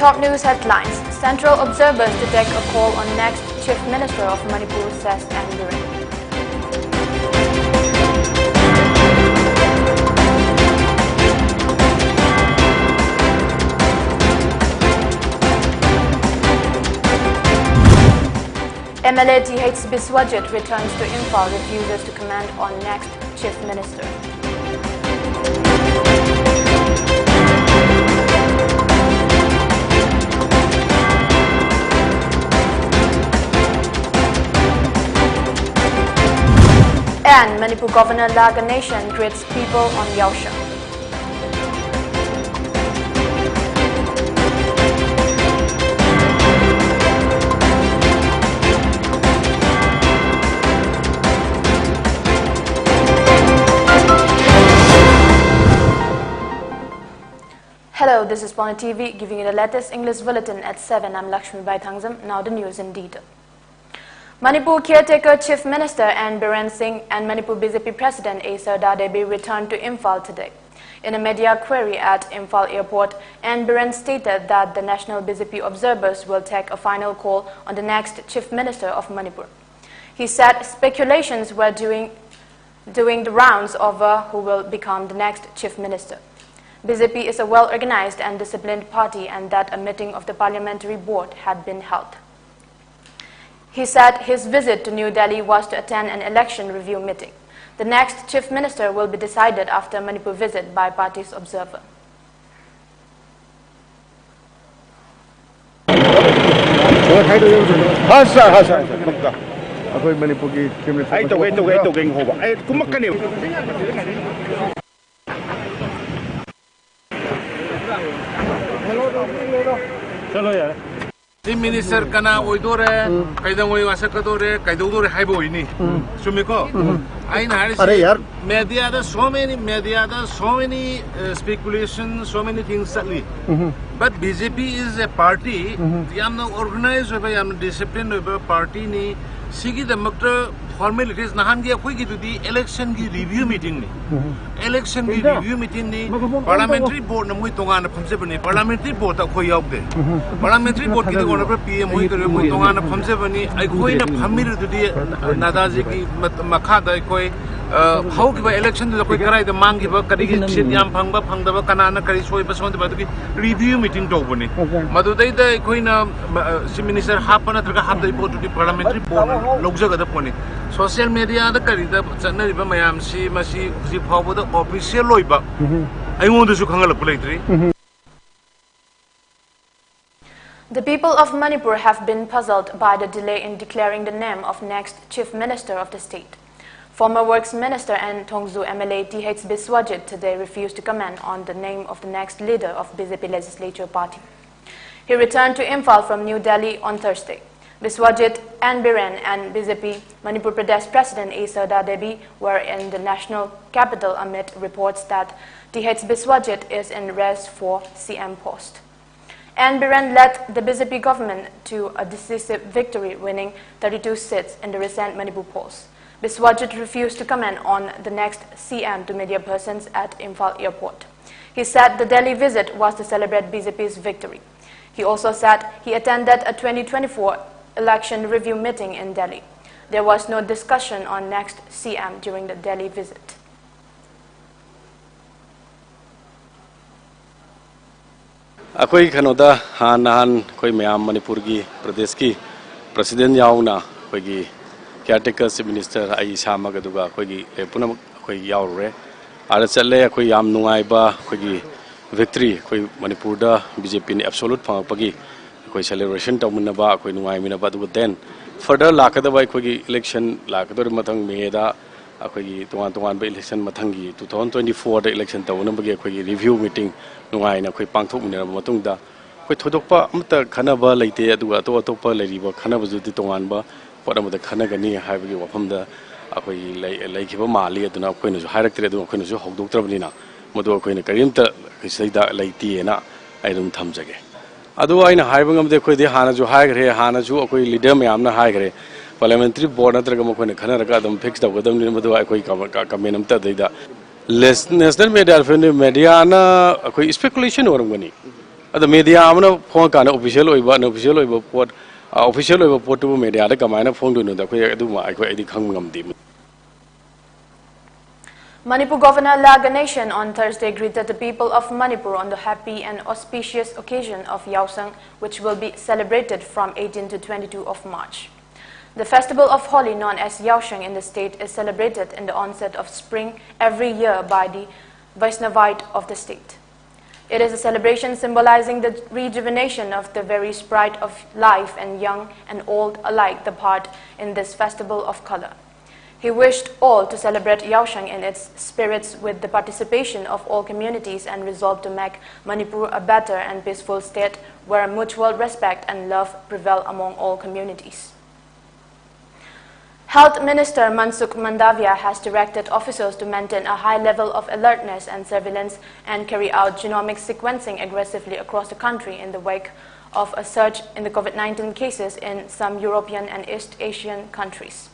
top news headlines. Central observers detect a call on next Chief Minister of Manipur, says MANIPURI. MLA DH Biswajit returns to Imphal, refuses to comment on next Chief Minister. And Manipur Governor LAKSMIBAI greets people on Yaosha. Hello, this is Pony TV giving you the latest English bulletin at 7. I'm LAKSMIBAI. Now the news in detail. Manipur caretaker Chief Minister N. Biren Singh and Manipur BJP President A. Sardar Devi returned to Imphal today. In a media query at Imphal Airport, N. Biren stated that the national BJP observers will take a final call on the next Chief Minister of Manipur. He said speculations were doing the rounds over who will become the next Chief Minister. BJP is a well-organized and disciplined party, and that a meeting of the parliamentary board had been held. He said his visit to New Delhi was to attend an election review meeting. The next Chief Minister will be decided after Manipur visit by party's observer. Chief Minister kana oidore kaidangoi wasakadore kaidodore haiboini sumiko aina media da so many speculation, so many things sadly, but BJP is a party yamna organized over yamna disciplined over party ni sigi the makta formalities nahan gi akoi gi dudi election gi review meeting ni parliamentary board namui tongana phamse bani parliamentary board ta khoi yauk de parliamentary board ki gona per PM moi kare moi tongana phamse bani ai khoi na phamir dudi nadaji ki makha da koi how ki election da koi karai da mang ki ba kari ki sit yam phangba phangda ba kanana kari soi ba son ba ki review meeting to bani madu dai da koi na chief minister hapana tra hap dai board to parliamentary board lokjaga da poni social media da kari da channa riba mayam si masi ji phawbo da official loiba ai ngon su khangal pulaitri. The people of Manipur have been puzzled by the delay in declaring the name of next Chief Minister of the state. Former Works Minister and Tongzu MLA DH Biswajit today refused to comment on the name of the next leader of BJP Legislature Party. He returned to Imphal from New Delhi on Thursday. Biswajit, N. Biren and BJP Manipur Pradesh President A. Sardar Devi were in the national capital amid reports that DH Biswajit is in race for CM post. N. Biren led the BJP government to a decisive victory, winning 32 seats in the recent Manipur polls. Biswajit refused to comment on the next CM to media persons at Imphal Airport. He said the Delhi visit was to celebrate BJP's victory. He also said he attended a 2024 election review meeting in Delhi. There was no discussion on next CM during the Delhi visit. Akoi kanoda han koi mayam Manipur gi Pradesh ki President yauna koi gi caretaker Chief Minister ai sama ga duga koi gi lepuna koi yaure ara challe koi yam nungai ba koi gi victory koi Manipur da BJP ni absolute phangpagi koi celebration tamunna ba koi nungai mina ba duga then further lakada ba koi gi election lakador mathang me da koi gi tongan ba election mathang gi 2024 da election tawna ba gi koi gi review meeting nungai na koi pangthok mina matung da koi thodokpa amta khana ba leite aduga to topa leriba khana ba judi tongan ba poramada khana gani haibagi wafam da akoi laikhiba mali aduna koi na ju hairaktre adu koi na ju hogdoktrabnina modu koi na karimta saida laiti na aidum thamjage adu aina haibangam de koi de hana ju haigre hana ju akoi leader mayam na haigre parliamentary board natraga mo koi na khana raga adum fix tawgadam ni modu akoi kamenam ta deida national media na akoi speculation orangani the media amna phone kana official oiba unofficial oiba port official oiba port to media da kamaina phone do no da khoi adu ma khoi adi khang ngam di. Manipur Governor La Ganeshan on Thursday greeted the people of Manipur on the happy and auspicious occasion of Yaosang, which will be celebrated from 18 to 22 of March. The festival of Holi, known as Yaosang in the state, is celebrated in the onset of spring every year by the Vaishnavite of the state. It is a celebration symbolizing the rejuvenation of the very sprite of life, and young and old alike the part in this festival of color. He wished all to celebrate Yaosang in its spirits with the participation of all communities, and resolved to make Manipur a better and peaceful state where mutual respect and love prevail among all communities. Health Minister Mansukh Mandavia has directed officials to maintain a high level of alertness and surveillance and carry out genomic sequencing aggressively across the country in the wake of a surge in the COVID-19 cases in some European and East Asian countries.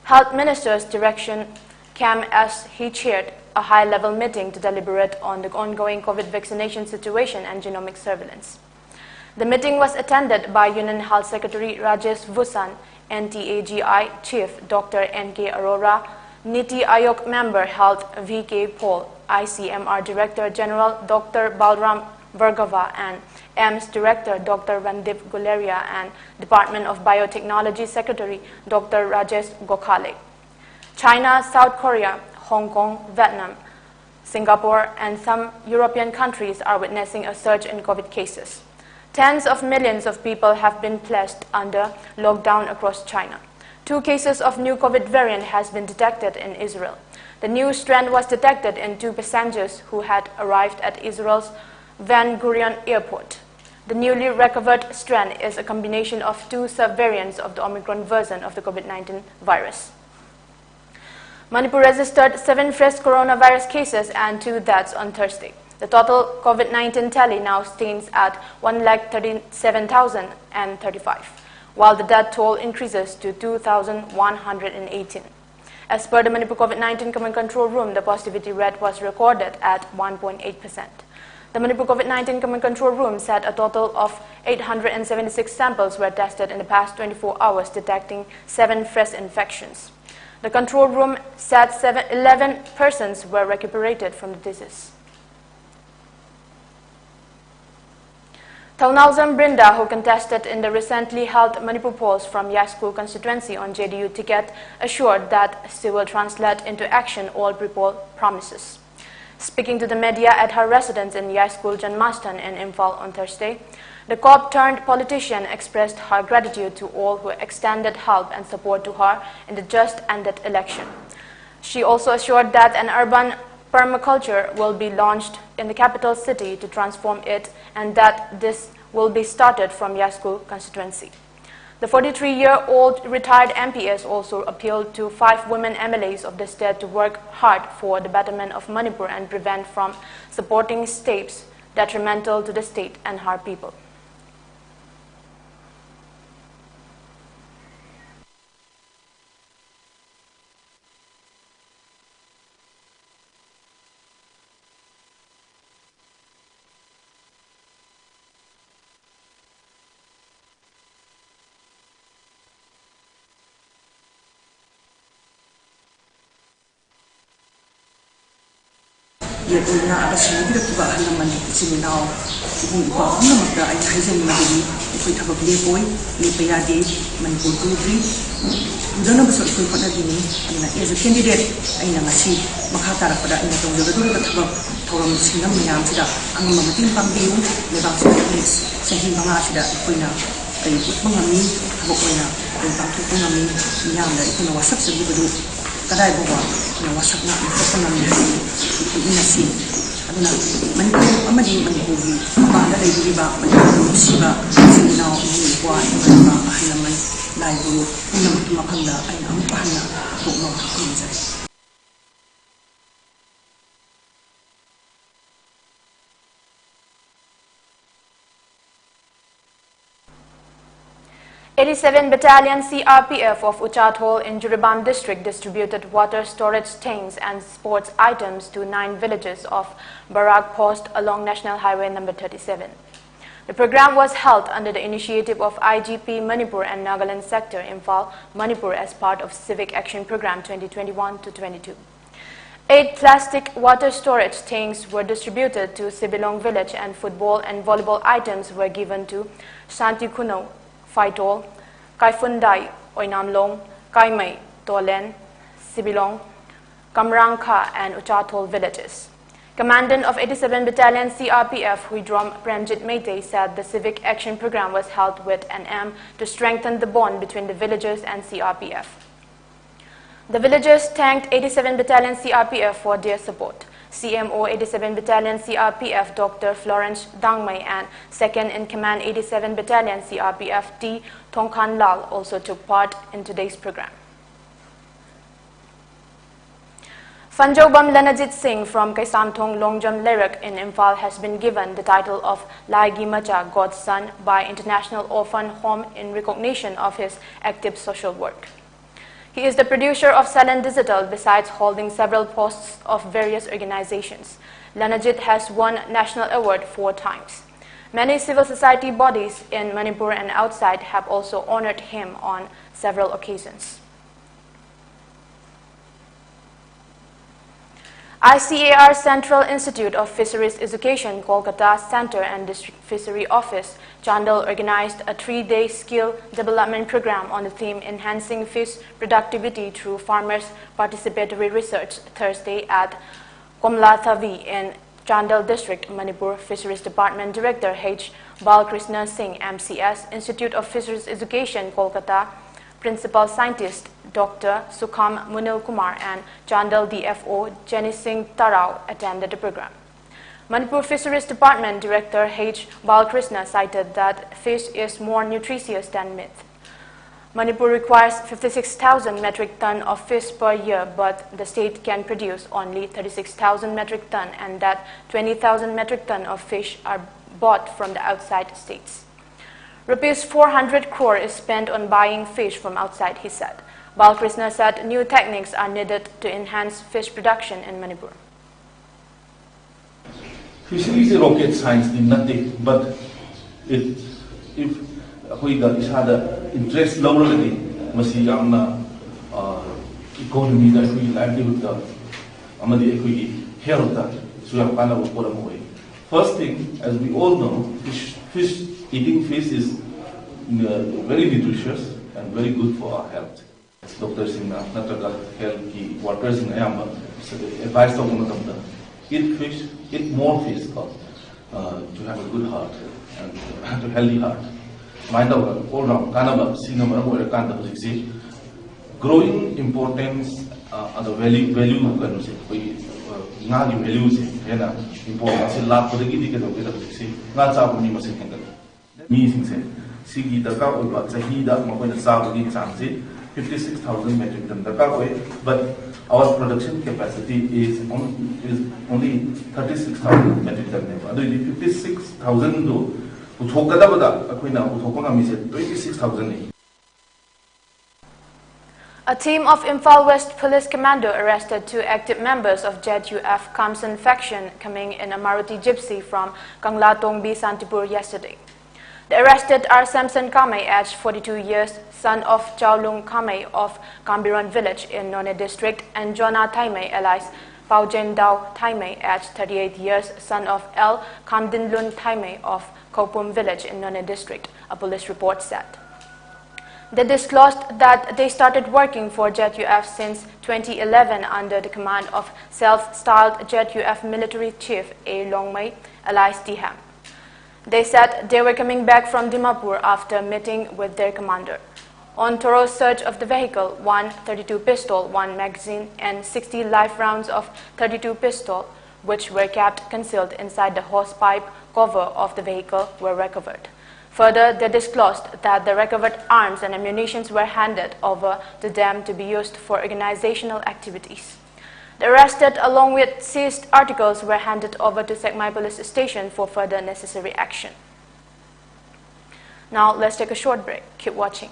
Health Minister's direction came as he chaired a high-level meeting to deliberate on the ongoing COVID vaccination situation and genomic surveillance. The meeting was attended by Union Health Secretary Rajesh Bhushan, NTAGI Chief Dr. N.K. Arora, Niti Aayog Member Health V.K. Paul, ICMR Director General Dr. Balram Bhargava, and AIMS Director Dr. Randip Guleria, and Department of Biotechnology Secretary Dr. Rajesh Gokhale. China, South Korea, Hong Kong, Vietnam, Singapore, and some European countries are witnessing a surge in COVID cases. Tens of millions of people have been placed under lockdown across China. 2 cases of new COVID variant has been detected in Israel. The new strain was detected in 2 passengers who had arrived at Israel's Ben Gurion Airport. The newly recovered strain is a combination of 2 subvariants of the Omicron version of the COVID-19 virus. Manipur registered 7 fresh coronavirus cases and 2 deaths on Thursday. The total COVID-19 tally now stands at 137,035, while the death toll increases to 2,118. As per the Manipur COVID-19 Command Control Room, the positivity rate was recorded at 1.8%. The Manipur COVID-19 Command Control Room said a total of 876 samples were tested in the past 24 hours, detecting 7 fresh infections. The control room said 11 persons were recuperated from the disease. Thaunawjam Brinda, who contested in the recently held Manipur polls from Yaskul constituency on JDU ticket, assured that she will translate into action all pre-poll promises. Speaking to the media at her residence in Yaskul Janmastan in Imphal on Thursday, the COP-turned politician expressed her gratitude to all who extended help and support to her in the just-ended election. She also assured that an urban permaculture will be launched in the capital city to transform it, and that this will be started from Yaskul constituency. The 43-year-old retired MPS also appealed to 5 women MLAs of the state to work hard for the betterment of Manipur and prevent from supporting steps detrimental to the state and her people. Yetuna asli kita bahkan nama sini now, ibu ibu nama kita ayah hasil menjadi ikut thabak lepoi lepayadi Manipur Kudri. Udana besar ikut pada gini, ina as a candidate ina ngasih makata pada ina tong jaga dulu thabak thawam sinam yang sudah ang mamating pambiu lebang sudah sehingga mga sudah ikoina ay mangami thabak ina tentang tu mangami yang dari ikoina wasak sebi bedu. Kadai bawa na wasak na ito na nasi aduna Manipur amadi Manipuri mabanda dai diba Manipur siba sinao ni kwa ni ba ahnaman lai bulu unam tumakanda ay na ampahna to no hakunzai. '87 Battalion CRPF of Uchathol in Juribam district distributed water storage tanks and sports items to 9 villages of Barak Post along National Highway number 37. The program was held under the initiative of IGP Manipur and Nagaland Sector Imphal, Manipur as part of Civic Action Program 2021-22. 8 plastic water storage tanks were distributed to Sibilong village and football and volleyball items were given to Shanti Kuno, Faitol, Kaifundai, Oinamlong, Kaimai, Tolen, Sibilong, Kamrangkha and Uchatol villages. Commandant of 87 Battalion CRPF Huidrom Premjit Meitei said the civic action program was held with an aim to strengthen the bond between the villagers and CRPF. The villagers thanked 87 Battalion CRPF for their support. CMO 87 Battalion CRPF Dr. Florence Dangmai and 2nd in Command 87 Battalion CRPF T. Tongkhan Lal also took part in today's program. Fanjobam Lanajit Singh from Kaisantong Longjam Lerak in Imphal has been given the title of Laigi Macha, God's Son, by International Orphan Home in recognition of his active social work. He is the producer of Salon Digital besides holding several posts of various organizations. Lanajit has won national award 4 times. Many civil society bodies in Manipur and outside have also honored him on several occasions. ICAR Central Institute of Fisheries Education, Kolkata Center and District Fishery Office, Chandal organized a 3-day skill development program on the theme Enhancing Fish Productivity Through Farmers' Participatory Research Thursday at Komlathavi in Chandal District, Manipur. Fisheries Department Director H. Balkrishna Singh, MCS, Institute of Fisheries Education, Kolkata, Principal Scientist Dr. Sukham Munil Kumar and Chandal DFO Jenny Singh Tarao attended the program. Manipur Fisheries Department Director H. Balkrishna cited that fish is more nutritious than meat. Manipur requires 56,000 metric ton of fish per year, but the state can produce only 36,000 metric ton, and that 20,000 metric ton of fish are bought from the outside states. Rupees 400 crore is spent on buying fish from outside, he said. Balkrishna said new techniques are needed to enhance fish production in Manipur. Fisheries is rocket science in nothing, but if we got interest locally, masi amna economy that we livelihood amadi ekui health that so am kana upora. First thing, as we all know, eating fish is very nutritious and very good for our health. Doctors in Nataga health key workers in Ayamba advice to eat fish, eat more fish to have a good heart and to healthy heart. Mind out all round Kanaba, Sinamara, or Kanda, growing importance and the value can say not values importance lap for the ticket of the not up me must meaning say Sigi the cow but Sahida Mokan Sabagi Sansi 56,000 metric ton the cow, but our production capacity is only 36,000 metric ton. 56,000 do Uthokada Aquina Uthokami said 26,000. A team of Imphal West Police Commando arrested 2 active members of ZUF Kamsan faction coming in a Maruti Gypsy from Kanglatong B. Santipur yesterday. The arrested are Samson Kamei, aged 42 years, son of Chaulung Kamei of Kambiran village in None district, and Jona Taimei, alias Paujen Dao Taimei, aged 38 years, son of L. Kamdinlun Taimei of Kopum village in None district, a police report said. They disclosed that they started working for ZUF since 2011 under the command of self-styled ZUF military chief A. Longmei, alias Diham. They said they were coming back from Dimapur after meeting with their commander. On thorough search of the vehicle, 1 .32 pistol, 1 magazine, and 60 live rounds of .32 pistol, which were kept concealed inside the hosepipe cover of the vehicle, were recovered. Further, they disclosed that the recovered arms and ammunition were handed over to them to be used for organizational activities. The arrested, along with seized articles, were handed over to Sekmai Police Station for further necessary action. Now, let's take a short break. Keep watching.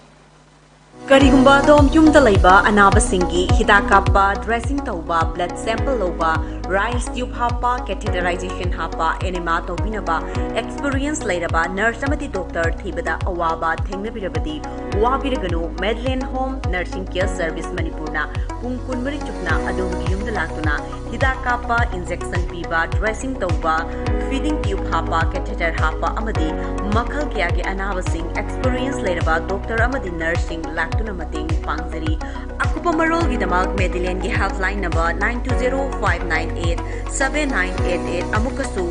Karigumba dom yumda laiba anabasingi hida kappa dressing tauba blood sample loba rice tube hapa catheterization hapa enema tobinaba experience lairaba nurse amati doctor thibada awaba thengnabirabadi wabiraganu Medlin Home Nursing Care Service Manipurna pung kunmari chukna adongi yumda latuna hida kappa injection piba dressing tauba feeding tube hapa catheter hapa amadi makhal kya ge anabasing experience lairaba doctor amadi nursing tuna mating pangzari akupa marol gi damak Medlin gi helpline number 9205987988 amukasu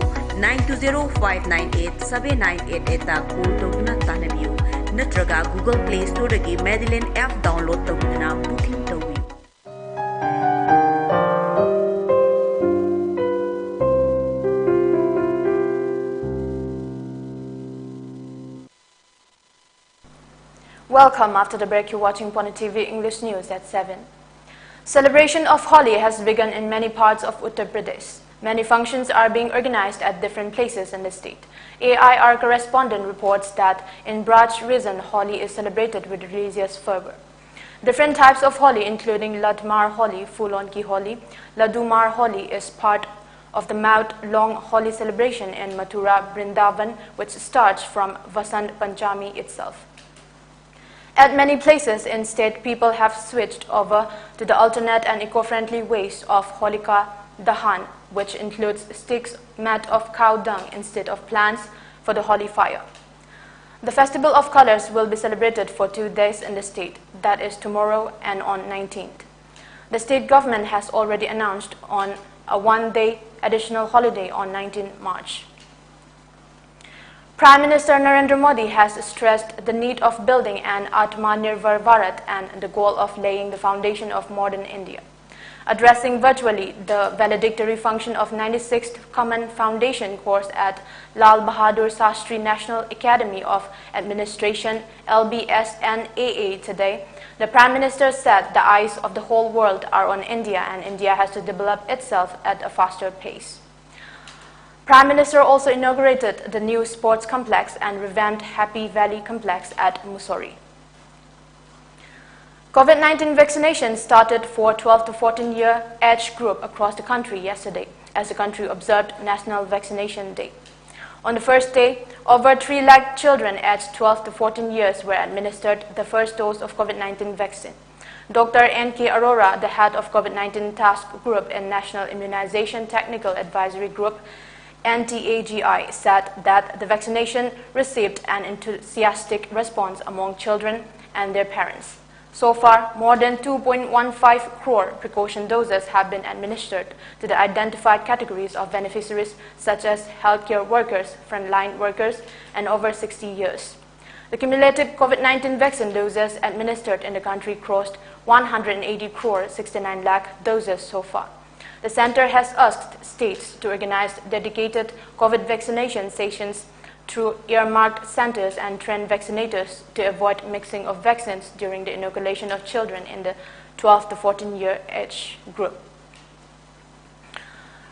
9205987988 ta call tawna tanabiu natraga Google Play Store gi Medlin app download tawna booking tawi. Welcome. After the break, you're watching Pony TV English News at 7. Celebration of Holi has begun in many parts of Uttar Pradesh. Many functions are being organized at different places in the state. AIR correspondent reports that in Braj region, Holi is celebrated with religious fervor. Different types of Holi, including Ladmar Holi, Fulon Ki Holi, Ladumar Holi, is part of the month-long Holi celebration in Mathura, Vrindavan, which starts from Vasant Panchami itself. At many places in state, people have switched over to the alternate and eco-friendly ways of Holika Dahan, which includes sticks made of cow dung instead of plants for the holy fire. The Festival of Colors will be celebrated for 2 days in the state, that is tomorrow and on 19th. The state government has already announced on a 1-day additional holiday on 19 March. Prime Minister Narendra Modi has stressed the need of building an Atmanirbhar Bharat and the goal of laying the foundation of modern India. Addressing virtually the valedictory function of 96th Common Foundation course at Lal Bahadur Shastri National Academy of Administration LBSNAA today, the Prime Minister said the eyes of the whole world are on India and India has to develop itself at a faster pace. Prime Minister also inaugurated the new sports complex and revamped Happy Valley complex at Mussoorie. COVID-19 vaccination started for 12 to 14-year age group across the country yesterday as the country observed National Vaccination Day. On the first day, over 3 lakh children aged 12 to 14 years were administered the first dose of COVID-19 vaccine. Dr. N.K. Arora, the head of COVID-19 task group in National Immunization Technical Advisory Group, NTAGI, said that the vaccination received an enthusiastic response among children and their parents. So far, more than 2.15 crore precaution doses have been administered to the identified categories of beneficiaries such as healthcare workers, frontline workers, and over 60 years. The cumulative COVID-19 vaccine doses administered in the country crossed 180 crore 69 lakh doses so far. The center has asked states to organize dedicated COVID vaccination sessions through earmarked centers and trained vaccinators to avoid mixing of vaccines during the inoculation of children in the 12 to 14-year age group.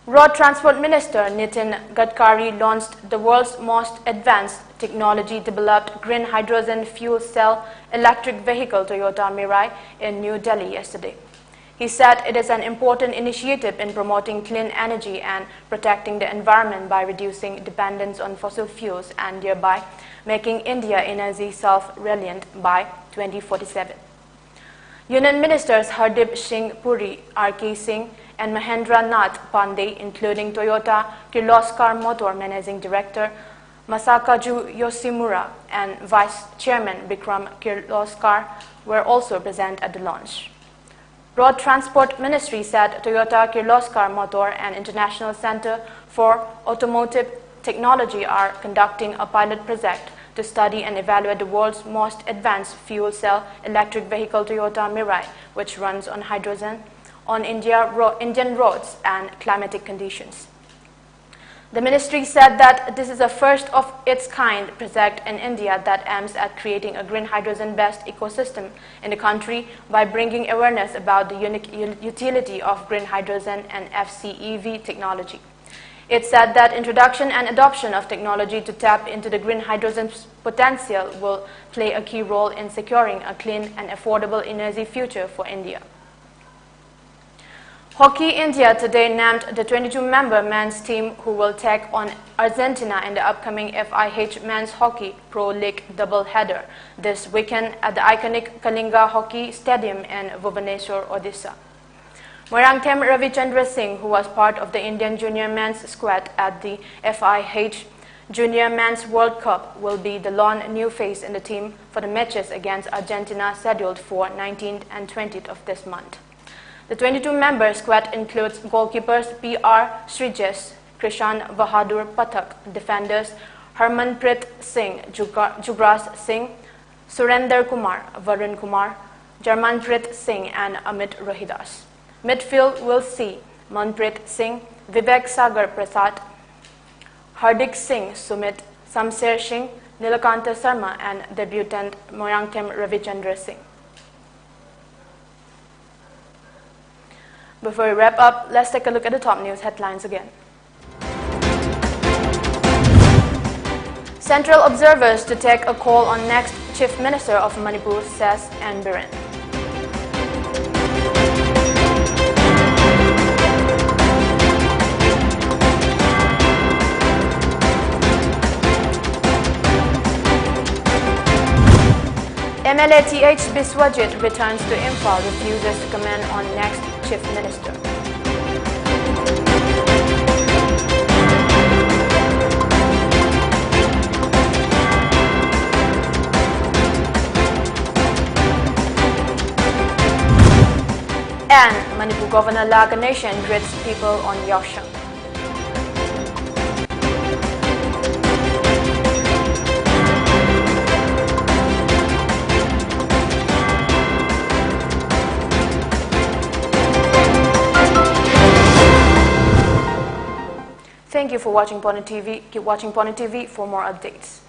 Road Transport Minister Nitin Gadkari launched the world's most advanced technology-developed green hydrogen fuel cell electric vehicle Toyota Mirai in New Delhi yesterday. He said it is an important initiative in promoting clean energy and protecting the environment by reducing dependence on fossil fuels and thereby making India energy self-reliant by 2047. Union Ministers Hardip Singh Puri, R.K. Singh and Mahendra Nath Pandey, including Toyota Kirloskar Motor Managing Director Masakaju Yoshimura and Vice Chairman Bikram Kirloskar were also present at the launch. Road Transport Ministry said Toyota Kirloskar Motor and International Center for Automotive Technology are conducting a pilot project to study and evaluate the world's most advanced fuel cell electric vehicle Toyota Mirai, which runs on hydrogen on Indian roads and climatic conditions. The ministry said that this is a first of its kind project in India that aims at creating a green hydrogen-based ecosystem in the country by bringing awareness about the unique utility of green hydrogen and FCEV technology. It said that introduction and adoption of technology to tap into the green hydrogen's potential will play a key role in securing a clean and affordable energy future for India. Hockey India today named the 22-member men's team who will take on Argentina in the upcoming FIH Men's Hockey Pro League double-header this weekend at the iconic Kalinga Hockey Stadium in Bhubaneswar, Odisha. Moirangthem Ravichandra Singh, who was part of the Indian junior men's squad at the FIH Junior Men's World Cup, will be the lone new face in the team for the matches against Argentina scheduled for 19th and 20th of this month. The 22-member squad includes goalkeepers P.R. Srijesh, Krishan Bahadur Pathak, defenders Harmanpreet Singh, Jugraj Singh, Surender Kumar, Varun Kumar, Jarmanpreet Singh and Amit Rohidas. Midfield will see Manpreet Singh, Vivek Sagar Prasad, Hardik Singh, Sumit, Samser Singh, Nilakanta Sarma and debutant Moirangthem Ravichandra Singh. Before we wrap up, let's take a look at the top news headlines again. Central observers to take a call on next Chief Minister of Manipur, says N. Biren. MLA TH Biswajit returns to Imphal, refuses to comment on next Chief Minister. And Manipur Governor Lakanation greets people on Yaosheng. Thank you for watching Pony TV. Keep watching Pony TV for more updates.